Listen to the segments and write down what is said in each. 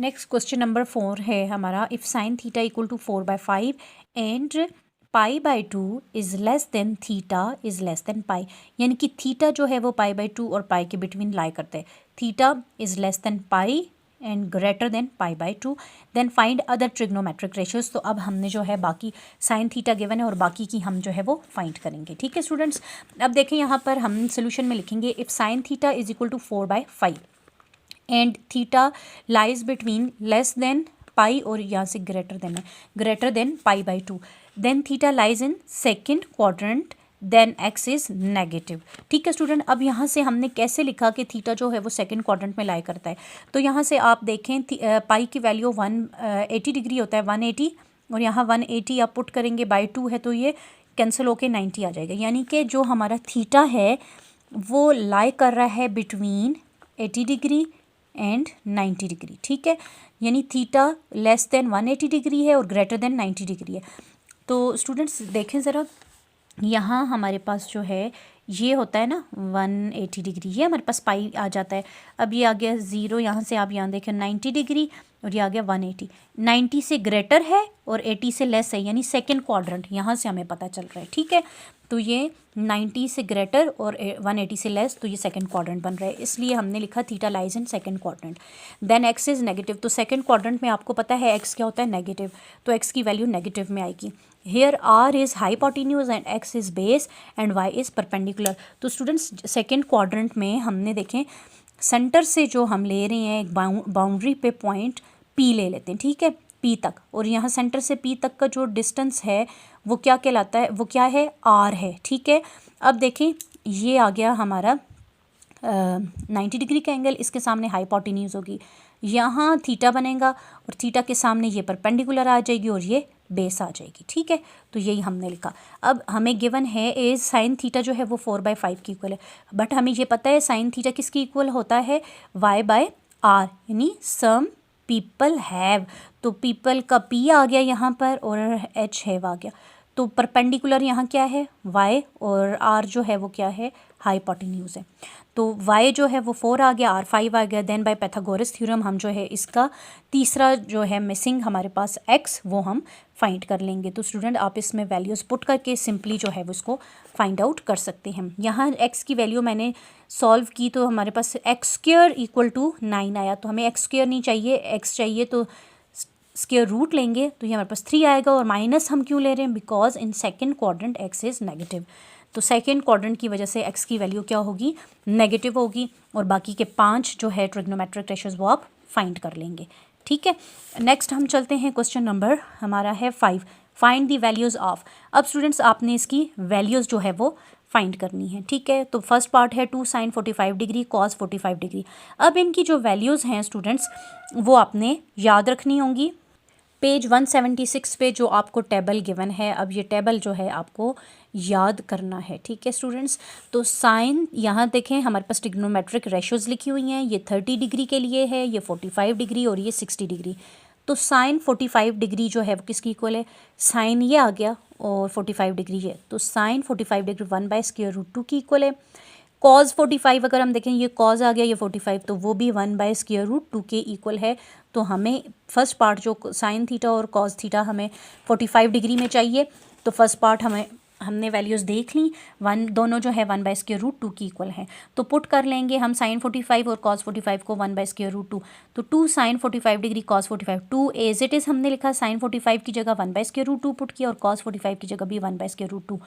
Next question number 4 है हमारा, if sine theta equal to 4/5 and π/2 is less than theta is less than pi, यानी कि theta जो है वो π/2 और पाई के बिटवीन लाई करता है। Theta is less than pi and greater than π/2, then find other trigonometric ratios. तो अब हमने जो है बाकी साइन थीटा गिवन है और बाकी की हम जो है वो फाइंड करेंगे। ठीक है स्टूडेंट्स, अब देखें यहाँ पर हम सोल्यूशन में लिखेंगे if sine theta is equal to 4/5 and theta lies between less than pi और यहाँ से greater than π/2, then theta lies in second quadrant, then x is negative. ठीक है स्टूडेंट, अब यहाँ से हमने कैसे लिखा कि थीटा जो है वो सेकेंड क्वाड्रेंट में लाई करता है। तो यहाँ से आप देखें पाई की वैल्यू 180 डिग्री होता है, 180, और यहाँ 180 आप पुट करेंगे /2 है तो ये कैंसिल होके 90 आ जाएगा, यानी कि जो हमारा थीटा है वो लाई कर रहा है बिटवीन 80 डिग्री एंड 90 डिग्री। ठीक है, यानी थीटा लेस देन 180 डिग्री है और ग्रेटर देन 90 डिग्री है। तो स्टूडेंट्स देखें ज़रा, यहाँ हमारे पास जो है ये होता है ना 180 डिग्री, ये हमारे पास पाई आ जाता है। अब ये आ गया 0, यहाँ से आप यहाँ देखें 90 डिग्री और ये आ गया 180। 90 से ग्रेटर है और 80 से लेस है, यानी सेकेंड क्वाड्रेंट यहाँ से हमें पता चल रहा है। ठीक है, तो ये 90 से ग्रेटर और 180 से लेस, तो ये सेकंड क्वाड्रेंट बन रहा है, इसलिए हमने लिखा theta lies in second quadrant. Then x is negative, तो सेकंड क्वाड्रेंट में आपको पता है एक्स क्या होता है, नेगेटिव, तो एक्स की वैल्यू नेगेटिव में आएगी। Here r is hypotenuse and x is base and y is perpendicular. तो स्टूडेंट्स सेकेंड क्वाड्रेंट में हमने देखें सेंटर से जो हम ले रहे हैं एक बाउंड्री पे पॉइंट पी ले लेते हैं। ठीक है, पी तक, और यहाँ सेंटर से पी तक का जो डिस्टेंस है वो क्या कहलाता है, वो क्या है, आर है। ठीक है, अब देखें ये आ गया हमारा 90 डिग्री का एंगल, इसके सामने हाइपोटेन्यूज होगी, यहाँ थीटा बनेगा और थीटा के सामने ये परपेंडिकुलर आ जाएगी और ये बेस आ जाएगी। ठीक है, तो यही हमने लिखा। अब हमें गिवन है एज साइन थीटा जो है वो 4/5 की इक्वल है, बट हमें ये पता है साइन थीटा किसकी इक्वल होता है, y/r, यानी सम पीपल हैव, तो पीपल का पी आ गया यहाँ पर और एच हैव आ गया, तो परपेंडिकुलर यहाँ क्या है, y, और r जो है वो क्या है, हाइपोटेन्यूज है। तो y जो है वो 4 आ गया, r 5 आ गया। देन बाय पैथागोरस थ्योरम हम जो है इसका तीसरा जो है मिसिंग हमारे पास x, वो हम फाइंड कर लेंगे। तो स्टूडेंट आप इसमें वैल्यूज़ पुट करके सिंपली जो है वो इसको फाइंड आउट कर सकते हैं। यहाँ x की वैल्यू मैंने सॉल्व की तो हमारे पास x² = 9 आया, तो हमें x² नहीं चाहिए, x चाहिए, तो स्क्वायर रूट लेंगे तो ये हमारे पास 3 आएगा। और माइनस हम क्यों ले रहे हैं, because in second quadrant x is negative, तो सेकेंड क्वाड्रेंट की वजह से x की वैल्यू क्या होगी, नेगेटिव होगी, और बाकी के 5 जो है ट्रिग्नोमेट्रिक रेशियोज वो आप फाइंड कर लेंगे। ठीक है, नेक्स्ट हम चलते हैं, क्वेश्चन नंबर हमारा है 5, फाइंड दी वैल्यूज़ ऑफ। अब स्टूडेंट्स आपने इसकी वैल्यूज़ जो है वो फाइंड करनी है। ठीक है, तो फर्स्ट पार्ट है 2 sin 45 डिग्री cos 45 डिग्री। अब इनकी जो वैल्यूज़ हैं स्टूडेंट्स वो आपने याद रखनी होंगी। पेज 176 पे जो आपको टेबल गिवन है, अब ये टेबल जो है आपको याद करना है। ठीक है स्टूडेंट्स, तो साइन यहाँ देखें हमारे पास ट्रिग्नोमेट्रिक रेशियोज लिखी हुई हैं, ये 30 डिग्री के लिए है, ये 45 डिग्री और ये 60 डिग्री। तो साइन 45 डिग्री जो है वो किसकी इक्वल है, साइन ये आ गया और 45 डिग्री ये, तो साइन 45 डिग्री 1/√2 की इक्वल है। कॉज 45 अगर हम देखें, ये कॉज आ गया, ये 45, तो वो भी 1/√2 के इक्वल है। तो हमें फर्स्ट पार्ट जो साइन थीटा और कॉज थीटा हमें 45 डिग्री में चाहिए, तो फर्स्ट पार्ट हमने वैल्यूज़ देख ली, दोनों जो है 1/√2 की इक्वल है। तो पुट कर लेंगे हम साइन 45 और कॉस 45 को 1/√2, तो 2 sin 45 degree cos 45, 2 as it is हमने लिखा, साइन 45 की जगह 1/√2 पुट किया और cos 45 की जगह भी 1/√2।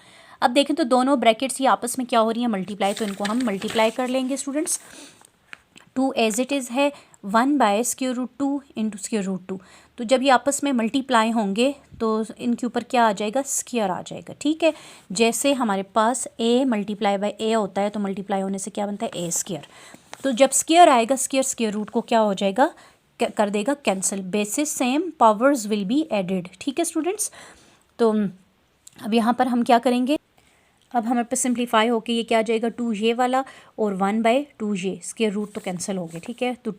अब देखें तो दोनों ब्रैकेट्स ये आपस में क्या हो रही है, मल्टीप्लाई, तो इनको हम मल्टीप्लाई कर लेंगे स्टूडेंट्स। 2 एज इट इज़ है 1/√2 इंटू √2, तो जब ये आपस में मल्टीप्लाई होंगे तो इनके ऊपर क्या आ जाएगा, स्क्वायर आ जाएगा। ठीक है, जैसे हमारे पास a × a होता है तो मल्टीप्लाई होने से क्या बनता है, a²। तो जब स्क्वायर आएगा, स्क्वायर रूट को क्या हो जाएगा, कर देगा cancel, basis same, powers will be added. ठीक है स्टूडेंट्स, तो अब यहाँ पर हम क्या करेंगे, अब हमारे पास सिंप्लीफाई होके ये क्या आ जाएगा, 2 ये वाला और 1/2 ये, स्क्वायर रूट तो कैंसिल हो गए। ठीक है, तो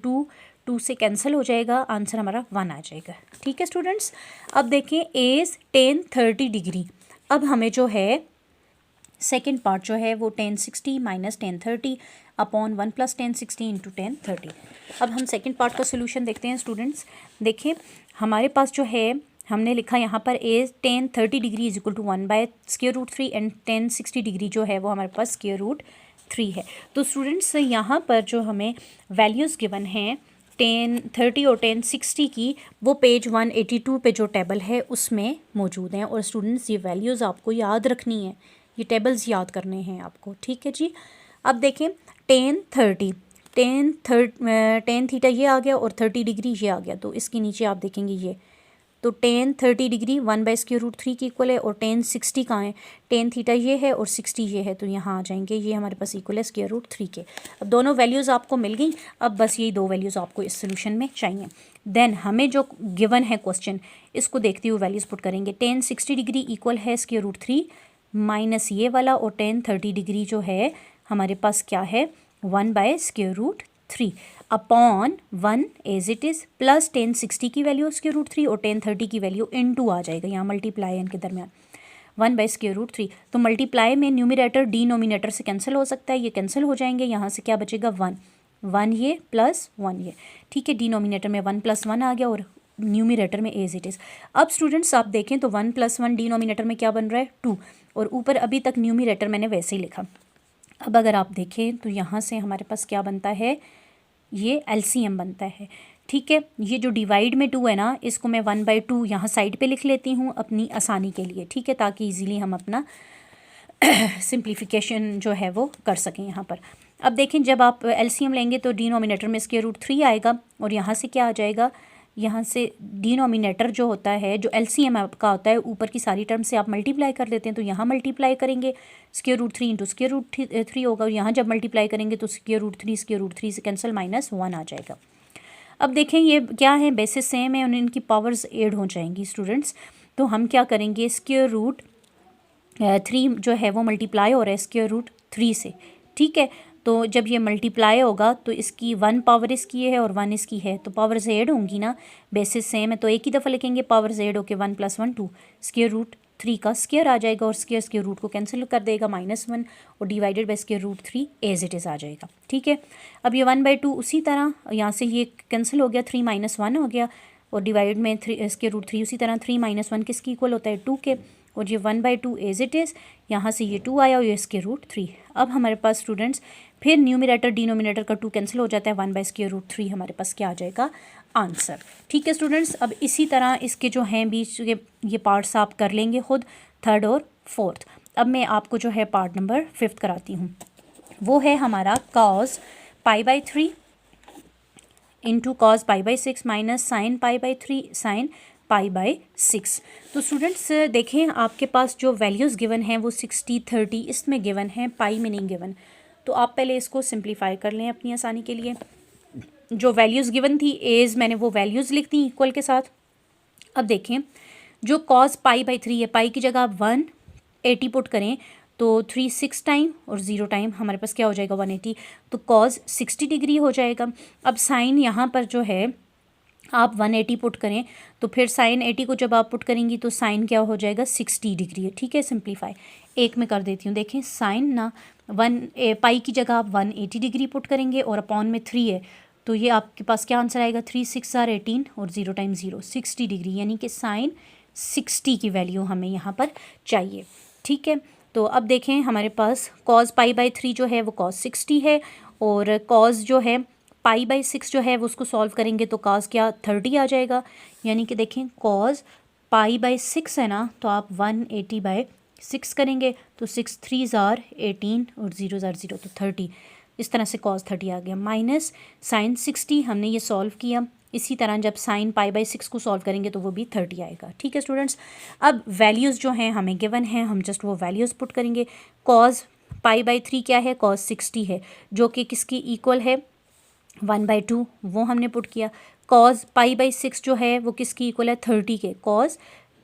2 से कैंसिल हो जाएगा, आंसर हमारा 1 आ जाएगा। ठीक है स्टूडेंट्स, अब देखें एज 10 30 डिग्री। अब हमें जो है सेकेंड पार्ट जो है वो tan 60 minus tan 30 upon 1 plus tan 60 into tan 30। अब हम सेकेंड पार्ट का सोल्यूशन देखते हैं स्टूडेंट्स। देखिए हमारे पास जो है हमने लिखा यहाँ पर a tan 30 degree is equal to 1/√3 and tan 60 degree जो है वो हमारे पास √3 है। तो स्टूडेंट्स यहाँ पर जो हमें वैल्यूज़ गिवन हैं tan 30 और tan 60 की, वो पेज 182 पे जो टेबल है उसमें मौजूद हैं। और स्टूडेंट्स ये वैल्यूज़ आपको याद रखनी है, ये टेबल्स याद करने हैं आपको, ठीक है जी। अब देखें tan 30 tan थीटा ये आ गया और 30 डिग्री ये आ गया, तो इसके नीचे आप देखेंगे ये, तो tan 30 डिग्री 1/√3 की इक्वल है और tan 60 कहाँ है, tan थीटा ये है और 60 ये है, तो यहाँ आ जाएंगे, ये हमारे पास इक्वल है √3 के। अब दोनों वैल्यूज़ आपको मिल गई। अब बस यही दो वैल्यूज़ आपको इस सोल्यूशन में चाहिए। देन हमें जो गिवन है क्वेश्चन, इसको देखते हुए वैल्यूज़ पुट करेंगे। tan 60 डिग्री इक्वल है √3 माइनस ये वाला, और tan 30 डिग्री जो है हमारे पास क्या है 1/√3 upon 1 as it is plus tan 60 की वैल्यू √3 और tan 30 की वैल्यू इनटू आ जाएगा, यहाँ मल्टीप्लाई इनके दरमियान 1/√3। तो मल्टीप्लाई में न्यूमिनेटर डिनोमिनेटर से कैंसिल हो सकता है, ये कैंसिल हो जाएंगे, यहाँ से क्या बचेगा 1 ये प्लस 1 ये, ठीक है। डिनोमिनेटर में 1 + 1 आ गया और न्यूमिनेटर में एज इट इज़। अब स्टूडेंट्स आप देखें तो 1 + 1 डिनोमिनेटर में क्या बन रहा है 2, और ऊपर अभी तक न्यूमिनेटर मैंने वैसे ही लिखा। अब अगर आप देखें तो यहाँ से हमारे पास क्या बनता है, ये LCM बनता है, ठीक है। ये जो डिवाइड में 2 है ना, इसको मैं 1/2 यहाँ साइड पे लिख लेती हूँ अपनी आसानी के लिए, ठीक है, ताकि इजीली हम अपना सिंप्लीफिकेशन जो है वो कर सकें यहाँ पर। अब देखें जब आप LCM लेंगे तो डिनोमिनेटर में √3 आएगा और यहाँ से क्या आ जाएगा, यहाँ से डिनोमिनेटर जो होता है, जो LCM आपका होता है, ऊपर की सारी टर्म से आप मल्टीप्लाई कर देते हैं, तो यहाँ मल्टीप्लाई करेंगे √3 इंटू √3 होगा, और यहाँ जब मल्टीप्लाई करेंगे तो √3 से कैंसिल -1 आ जाएगा। अब देखें ये क्या है, बेसिस सेम है और इनकी पावर्स ऐड हो जाएंगी स्टूडेंट्स। तो हम क्या करेंगे, √3 जो है वो मल्टीप्लाई हो रहा है √3 से, ठीक है। तो जब ये मल्टीप्लाई होगा तो इसकी 1 पावर इसकी है और 1 इसकी है, तो पावर्स ऐड होंगी ना, बेसिस सेम है, तो एक ही दफ़ा लिखेंगे पावर्स ऐड होके 1 + 1 2, √3 का स्क्वायर आ जाएगा और स्क्वायर रूट को कैंसिल कर देगा -1, और divided by √3 as it is आ जाएगा, ठीक है। अब ये 1/2 उसी तरह यहाँ से ये कैंसिल हो गया, 3 - 1 हो गया, और डिवाइड में √3 उसी तरह 3 - 1 किसकी इक्वल होता है 2 के, और ये 1/2 एज इट इज़, यहाँ से ये 2 आया और ये √3। अब हमारे पास स्टूडेंट्स फिर न्यूमिनेटर डिनोमिनेटर का 2 कैंसिल हो जाता है, 1/√3 हमारे पास क्या आ जाएगा आंसर, ठीक है स्टूडेंट्स। अब इसी तरह इसके जो हैं बीच के ये पार्ट्स आप कर लेंगे खुद, थर्ड और फोर्थ। अब मैं आपको जो है पार्ट नंबर 5 कराती हूँ, वो है हमारा cos π/3 into cos π/6 minus sin π/3 sin π/6। तो स्टूडेंट्स देखें आपके पास जो वैल्यूज़ गिवन हैं वो 60 30 इसमें गिवन हैं, पाई में नहीं गिवन। तो आप पहले इसको सिंप्लीफाई कर लें अपनी आसानी के लिए। जो वैल्यूज़ गिवन थी एज मैंने वो वैल्यूज़ लिख दी इक्वल के साथ। अब देखें जो cos π/3 है, पाई की जगह आप 180 पुट करें तो 3 6 टाइम और 0 टाइम हमारे पास क्या हो जाएगा 180, तो cos 60 डिग्री हो जाएगा। अब साइन यहाँ पर जो है आप 180 पुट करें तो फिर साइन 80 को जब आप पुट करेंगी तो साइन क्या हो जाएगा 60 डिग्री है, ठीक है। सिंप्लीफाई एक में कर देती हूँ, देखें साइन ना पाई की जगह आप 180 डिग्री पुट करेंगे और अपॉन में 3 है, तो ये आपके पास क्या आंसर आएगा 3 6 are 18 और 0 टाइम 0 60 डिग्री, यानी कि साइन 60 की वैल्यू हमें यहाँ पर चाहिए, ठीक है। तो अब देखें हमारे पास cos π/3 जो है वो cos 60 है, और cos जो है π/6 जो है वो उसको सॉल्व करेंगे तो cos क्या 30 आ जाएगा, यानी कि देखें cos π/6 है ना, तो आप 180/6 करेंगे तो 6 3s are 18 और 0s are 0, तो 30, इस तरह से cos 30 आ गया। माइनस साइन 60 हमने ये सॉल्व किया, इसी तरह जब साइन π/6 को सॉल्व करेंगे तो वो भी 30 आएगा, ठीक है स्टूडेंट्स। अब वैल्यूज़ जो हैं हमें गिवन हैं, हम जस्ट वो वैल्यूज़ पुट करेंगे। cos π/3 क्या है cos 60 है, जो कि किसकी इक्वल है 1/2, वो हमने पुट किया। cos π/6 जो है वो किसकी इक्वल है 30 के, cos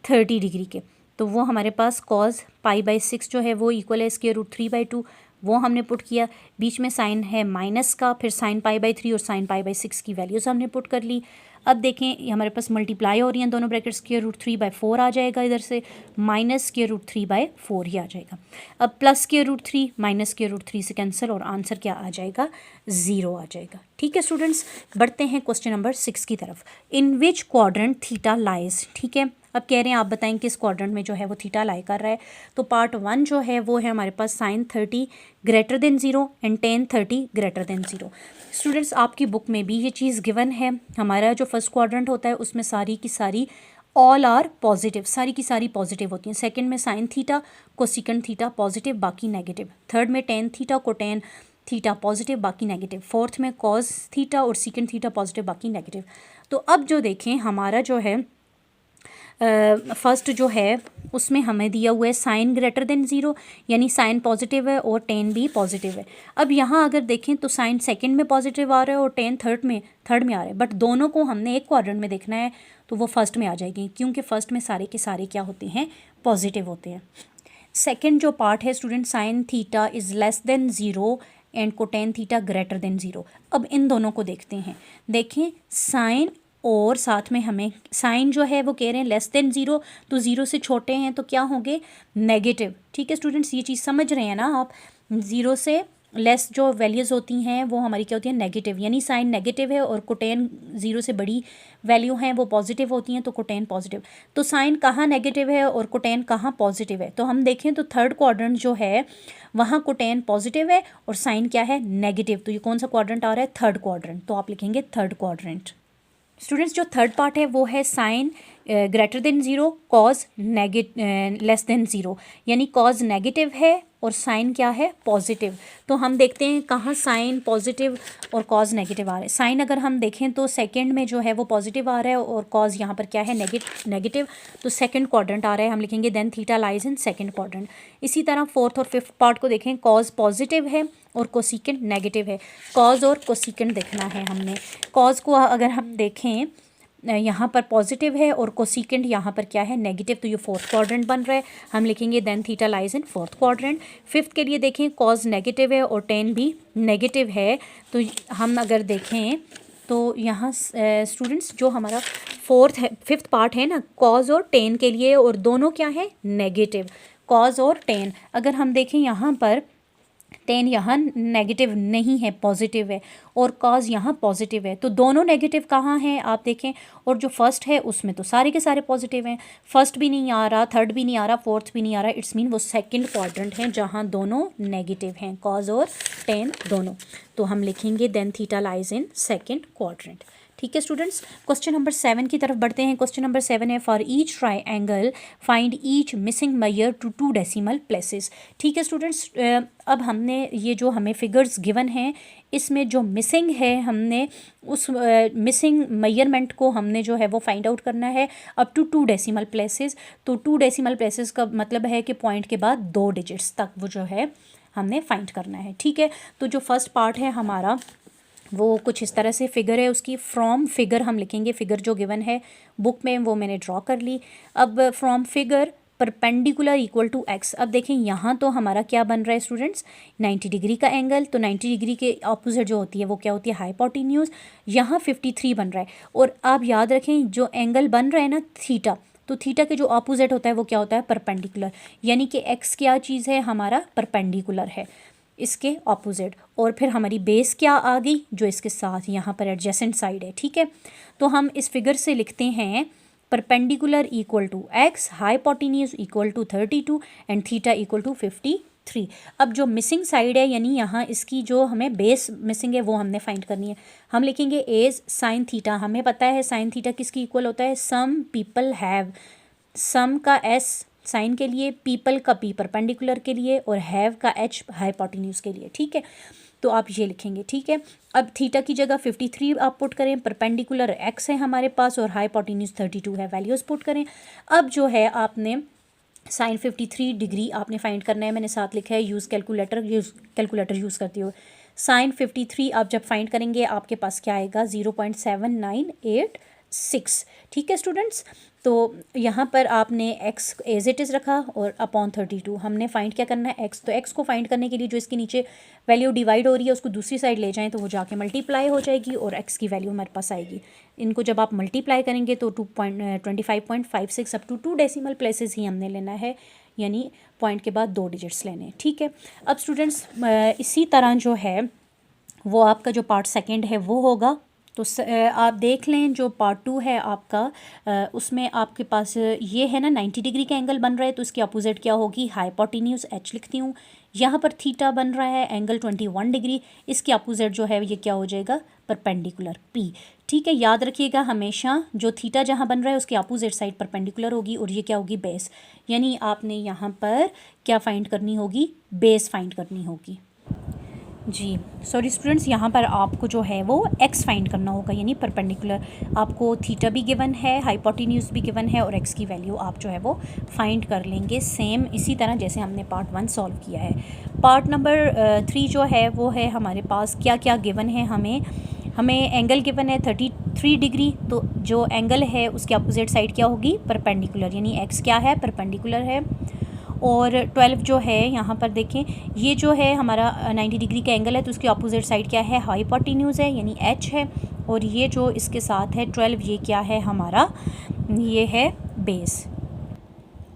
30 डिग्री के, तो वो हमारे पास cos π/6 जो है वो इक्वल है √3/2, वो हमने पुट किया, बीच में साइन है माइनस का, फिर साइन π/3 और साइन π/6 की वैल्यूज़ हमने पुट कर ली। अब देखें ये हमारे पास मल्टीप्लाई हो रही हैं दोनों ब्रैकेट, √3/4 आ जाएगा इधर से, माइनस √3/4 ही आ जाएगा। अब प्लस √3 माइनस √3 से कैंसिल और आंसर क्या आ जाएगा, 0 आ जाएगा। ठीक है स्टूडेंट्स, बढ़ते हैं क्वेश्चन नंबर 6 की तरफ। इन विच क्वाड्रेंट थीटा लाइज, ठीक है, अब कह रहे हैं आप बताएं किस क्वाड्रेंट में जो है वो थीटा लाई कर रहा है। तो पार्ट 1 जो है वो है हमारे पास sin 30 greater than 0 and tan 30 greater than 0। Students आपकी बुक में भी ये चीज़ गिवन है, हमारा जो फर्स्ट क्वाड्रेंट होता है उसमें सारी की सारी ऑल आर पॉजिटिव, सारी की सारी पॉजिटिव होती हैं। सेकंड में sine theta cosecant theta positive बाकी नेगेटिव। थर्ड में टेन थीटा कोटेन थीटा पॉजिटिव बाकी नेगेटिव। फोर्थ में कॉस थीटा और सेकंड थीटा पॉजिटिव बाकी नेगेटिव। तो अब जो देखें हमारा जो है फर्स्ट जो है उसमें हमें दिया हुआ है साइन ग्रेटर देन 0, यानी साइन पॉजिटिव है और टेन भी पॉजिटिव है। अब यहाँ अगर देखें तो साइन सेकंड में पॉजिटिव आ रहा है और टेन थर्ड में आ रहा है, बट दोनों को हमने एक क्वाड्रेंट में देखना है तो वो फर्स्ट में आ जाएगी, क्योंकि फर्स्ट में सारे के सारे क्या होते हैं, पॉजिटिव होते हैं। सेकेंड जो पार्ट है student, sine theta is less than 0 and cotan theta greater than 0। अब इन दोनों को देखते हैं। देखें साइन और साथ में हमें साइन जो है वो कह रहे हैं लेस देन 0, तो 0 से छोटे हैं तो क्या होंगे, नेगेटिव। ठीक है स्टूडेंट्स, ये चीज़ समझ रहे हैं ना आप, 0 से लेस जो वैल्यूज़ होती हैं वो हमारी क्या होती है, नेगेटिव, यानी साइन नेगेटिव है और कोटेन 0 से बड़ी वैल्यू हैं वो पॉजिटिव होती हैं, तो कोटेन पॉजिटिव। तो साइन कहाँ नेगेटिव है और कोटेन कहाँ पॉजिटिव है, तो हम देखें तो थर्ड क्वाड्रेंट जो है वहाँ कोटेन पॉजिटिव है और साइन क्या है, नेगेटिव। तो ये कौन सा क्वाड्रेंट आ रहा है, थर्ड क्वाड्रेंट, तो आप लिखेंगे थर्ड क्वाड्रेंट। स्टूडेंट्स जो थर्ड पार्ट है वो है sine greater than 0 cos less than 0, यानी कॉज नेगेटिव है और साइन क्या है, पॉजिटिव। तो हम देखते हैं कहाँ साइन पॉजिटिव और कॉज नेगेटिव आ रहा है। साइन अगर हम देखें तो सेकंड में जो है वो पॉजिटिव आ रहा है और कॉज यहाँ पर क्या है, नेगेटिव, तो सेकंड क्वाड्रेंट आ रहा है, हम लिखेंगे then theta lies in second quadrant. इसी तरह फोर्थ और फिफ्थ पार्ट को देखें, कॉज पॉजिटिव है और कोसेकेंट नेगेटिव है। कॉज और कोसेकेंट देखना है हमने। कॉज को अगर हम देखें यहाँ पर पॉजिटिव है और कोसेकेंट यहाँ पर क्या है, नेगेटिव, तो ये फोर्थ क्वाड्रेंट बन रहा है, हम लिखेंगे then theta lies in fourth quadrant. Fifth के लिए देखें कॉज नेगेटिव है और टेन भी नेगेटिव है, तो हम अगर देखें तो यहाँ स्टूडेंट्स जो हमारा फोर्थ है फिफ्थ पार्ट है ना, कॉज और टेन के लिए, और दोनों क्या है, नेगेटिव, कॉज और टेन। अगर हम देखें यहाँ पर टेन यहाँ नेगेटिव नहीं है, पॉजिटिव है, और कॉज यहाँ पॉजिटिव है, तो दोनों नेगेटिव कहाँ हैं आप देखें, और जो फर्स्ट है उसमें तो सारे के सारे पॉजिटिव हैं, फर्स्ट भी नहीं आ रहा, थर्ड भी नहीं आ रहा, फोर्थ भी नहीं आ रहा, इट्स मीन वो सेकंड क्वाड्रेंट है जहाँ दोनों नेगेटिव हैं, कॉज और टेन दोनों। तो हम लिखेंगे then theta lies in second quadrant. ठीक है स्टूडेंट्स, क्वेश्चन नंबर 7 की तरफ बढ़ते हैं। क्वेश्चन नंबर 7 है for each triangle find each missing measure to 2 decimal places. ठीक है स्टूडेंट्स, अब हमने ये जो हमें फिगर्स गिवन हैं इसमें जो मिसिंग है हमने उस मिसिंग मेजरमेंट को हमने जो है वो फाइंड आउट करना है अप टू 2 डेसिमल प्लेसेस। तो 2 डेसिमल प्लेसेस का मतलब है कि पॉइंट के बाद 2 डिजिट्स तक वो जो है हमने फाइंड करना है। ठीक है, तो जो फर्स्ट पार्ट है हमारा वो कुछ इस तरह से फिगर है, उसकी फ्रॉम फिगर हम लिखेंगे, फिगर जो गिवन है बुक में वो मैंने ड्रॉ कर ली। अब from figure perpendicular equal to x. अब देखें यहाँ तो हमारा क्या बन रहा है स्टूडेंट्स, 90 डिग्री का एंगल, तो 90 डिग्री के ऑपोजिट जो होती है वो क्या होती है, हाइपोटेन्यूज। यहाँ 53 बन रहा है, और आप याद रखें जो एंगल बन रहा है ना थीटा, तो थीटा के जो ऑपोजिट होता है वो क्या होता है, परपेंडिकुलर, यानी कि एक्स क्या चीज़ है, हमारा परपेंडिकुलर है इसके ऑपोजिट। और फिर हमारी बेस क्या आ गई, जो इसके साथ यहाँ पर एडजेसेंट साइड है। ठीक है, तो हम इस फिगर से लिखते हैं perpendicular equal to x, hypotenuse equal to 32 and theta equal to 53। अब जो मिसिंग साइड है यानी यहाँ इसकी जो हमें बेस मिसिंग है वो हमने फाइंड करनी है। हम लिखेंगे एज साइन थीटा। हमें पता है साइन थीटा किसकी इक्वल होता है, सम पीपल हैव, सम का एस साइन के लिए, पीपल का पी परपेंडिकुलर के लिए, और हैव का एच हाइपोटेन्यूज के लिए। ठीक है, तो आप ये लिखेंगे। ठीक है, अब थीटा की जगह 53 आप पुट करें, परपेंडिकुलर एक्स है हमारे पास और हाइपोटेन्यूज 32 है, वैल्यूज़ पुट करें। अब जो है आपने साइन 53 डिग्री आपने फाइंड करना है, मैंने साथ लिखा है यूज़ कैलकुलेटर यूज़ करते हो। साइन 53 आप जब फाइंड करेंगे आपके पास क्या आएगा, 0.798 6। ठीक है स्टूडेंट्स, तो यहाँ पर आपने x एज इट इज़ रखा और अपॉन 32 हमने फाइंड क्या करना है x, तो x को फाइंड करने के लिए जो इसके नीचे वैल्यू डिवाइड हो रही है उसको दूसरी साइड ले जाएं तो वो जाके मल्टीप्लाई हो जाएगी और x की वैल्यू हमारे पास आएगी। इनको जब आप मल्टीप्लाई करेंगे तो 25.56 अप टू 2 डेसिमल प्लेसेस ही हमने लेना है, यानी पॉइंट के बाद 2 डिजिट्स लेने हैं। ठीक है, अब स्टूडेंट्स इसी तरह जो है वो आपका जो पार्ट सेकंड है वो होगा। तो आप देख लें जो पार्ट 2 है आपका, उसमें आपके पास ये है ना 90 डिग्री का एंगल बन रहा है, तो इसकी अपोजिट क्या होगी, हाइपोटेन्यूज h लिखती हूँ। यहाँ पर थीटा बन रहा है एंगल 21 डिग्री, इसकी अपोजिट जो है ये क्या हो जाएगा, परपेंडिकुलर p। ठीक है, याद रखिएगा हमेशा जो थीटा जहाँ बन रहा है उसकी अपोजिट साइड परपेंडिकुलर होगी और ये क्या होगी, बेस। यानी आपने यहाँ पर क्या फाइंड करनी होगी, बेस फाइंड करनी होगी। जी सॉरी स्टूडेंट्स, यहाँ पर आपको जो है वो x फाइंड करना होगा, यानी परपेंडिकुलर। आपको थीटा भी गिवन है, हाइपोटेन्यूज भी गिवन है और x की वैल्यू आप जो है वो फाइंड कर लेंगे, सेम इसी तरह जैसे हमने पार्ट 1 सॉल्व किया है। पार्ट नंबर 3 जो है वो है हमारे पास क्या क्या गिवन है, हमें एंगल गिवन है 33 डिग्री, तो जो एंगल है उसके अपोजिट साइड क्या होगी, परपेंडिकुलर, यानी x क्या है, परपेंडिकुलर है। और 12 जो है यहाँ पर देखें, ये जो है हमारा 90 डिग्री का एंगल है तो उसकी अपोजिट साइड क्या है, हाइपोटेन्यूज है, यानी h है। और ये जो इसके साथ है 12, ये क्या है हमारा, ये है बेस।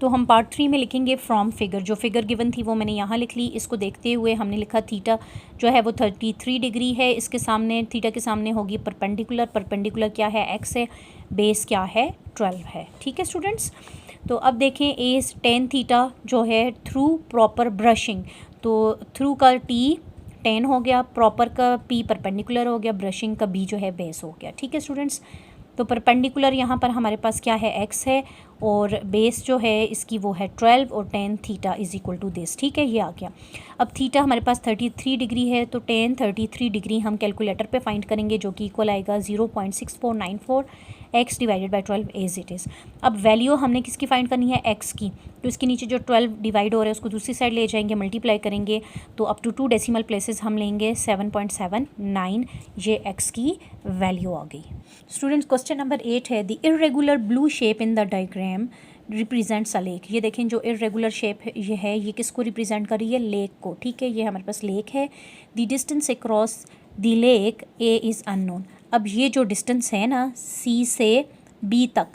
तो हम पार्ट 3 में लिखेंगे फ्रॉम फिगर, जो फिगर गिवन थी वो मैंने यहाँ लिख ली। इसको देखते हुए हमने लिखा थीटा जो है वो 33 डिग्री है, इसके सामने थीटा के सामने होगी परपेंडिकुलर, परपेंडिकुलर क्या है, x है, बेस क्या है, 12 है। ठीक है स्टूडेंट्स, तो अब देखें एज टेन थीटा जो है थ्रू प्रॉपर ब्रशिंग, तो थ्रू का t 10 हो गया, प्रॉपर का p परपेंडिकुलर हो गया, ब्रशिंग का b जो है बेस हो गया। ठीक है स्टूडेंट्स, तो परपेंडिकुलर यहाँ पर हमारे पास क्या है, x है और बेस जो है इसकी वो है 12 और tan theta is equal to this. ठीक है, ये आ गया। अब थीटा हमारे पास 33 डिग्री है तो टेन 33 डिग्री हम कैलकुलेटर पे फाइंड करेंगे, जो कि इक्वल आएगा 0.6494 x divided by 12 as it is. अब वैल्यू हमने किसकी फाइंड करनी है, x की, तो इसके नीचे जो 12 डिवाइड हो रहा है उसको दूसरी साइड ले जाएंगे, मल्टीप्लाई करेंगे तो अप टू 2 डेसिमल प्लेसेस हम लेंगे 7.79, ये x की वैल्यू आ गई। स्टूडेंट्स क्वेश्चन नंबर 8 है, the irregular blue shape in the diagram represents a lake. ये देखें जो इर्रेगुलर शेप ये है ये किसको रिप्रेजेंट कर रही है, लेक को। ठीक है, ये हमारे पास लेक है। The distance across the lake A is unknown. अब ये जो डिस्टेंस है ना C से B तक,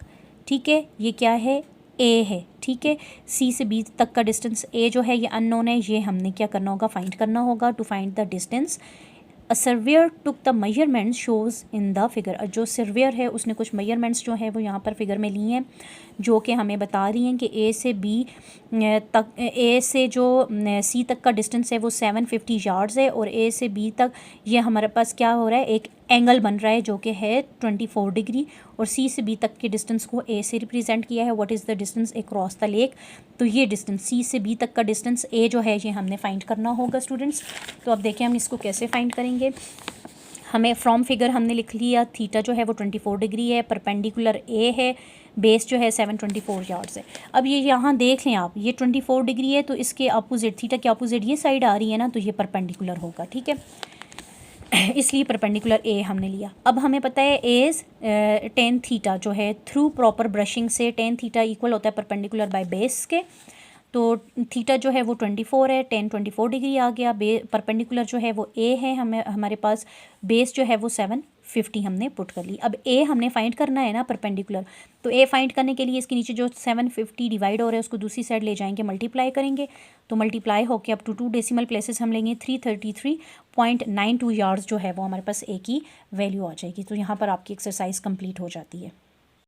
ठीक है, ये क्या है, A है। ठीक है, C से B तक का डिस्टेंस A जो है ये अननोन है, ये हमने क्या करना होगा, फाइंड करना होगा। To find the distance a surveyor took the measurements shows in the figure. जो सर्वेयर है उसने कुछ मेजरमेंट्स जो है वो यहाँ पर फिगर में लिए हैं, जो कि हमें बता रही हैं कि A से B तक, A से जो C तक का डिस्टेंस है वो 750 यार्ड्स है और A से B तक ये हमारे पास क्या हो रहा है, एक एंगल बन रहा है जो कि है 24 डिग्री, और C से B तक के डिस्टेंस को A से रिप्रेजेंट किया है। What is the distance across the lake, तो ये डिस्टेंस C से B तक का डिस्टेंस A जो है ये हमने फाइंड करना होगा स्टूडेंट्स। तो अब देखिए हम इसको कैसे फाइंड करेंगे। हमें फ्रॉम फिगर हमने लिख लिया, थीटा जो है वो 24 डिग्री है, परपेंडिकुलर A है, बेस जो है 724 यार्ड्स है। अब ये यहाँ देख लें आप, ये 24 डिग्री है तो इसके अपोजिट, थीटा के अपोजिट ये साइड आ रही है ना, तो ये परपेंडिकुलर होगा। ठीक है, इसलिए परपेंडिकुलर A हमने लिया। अब हमें पता है एज टेन थीटा जो है थ्रू प्रॉपर ब्रशिंग से टेन थीटा इक्वल होता है परपेंडिकुलर बाय बेस के, तो थीटा जो है वो 24 है, टेन 24 डिग्री आ गया। परपेंडिकुलर जो है वो A है, हमारे पास बेस जो है वो 750 हमने पुट कर ली। अब A हमने फाइंड करना है ना परपेंडिकुलर, तो A फाइंड करने के लिए इसके नीचे जो 750 डिवाइड हो रहा है उसको दूसरी साइड ले जाएंगे, मल्टीप्लाई करेंगे, तो मल्टीप्लाई होकर अप टू 2 डेसिमल प्लेसेस हम लेंगे, 333.92 यार्ड्स जो है वो हमारे पास A की वैल्यू आ जाएगी। तो यहाँ पर आपकी एक्सरसाइज कंप्लीट हो जाती है।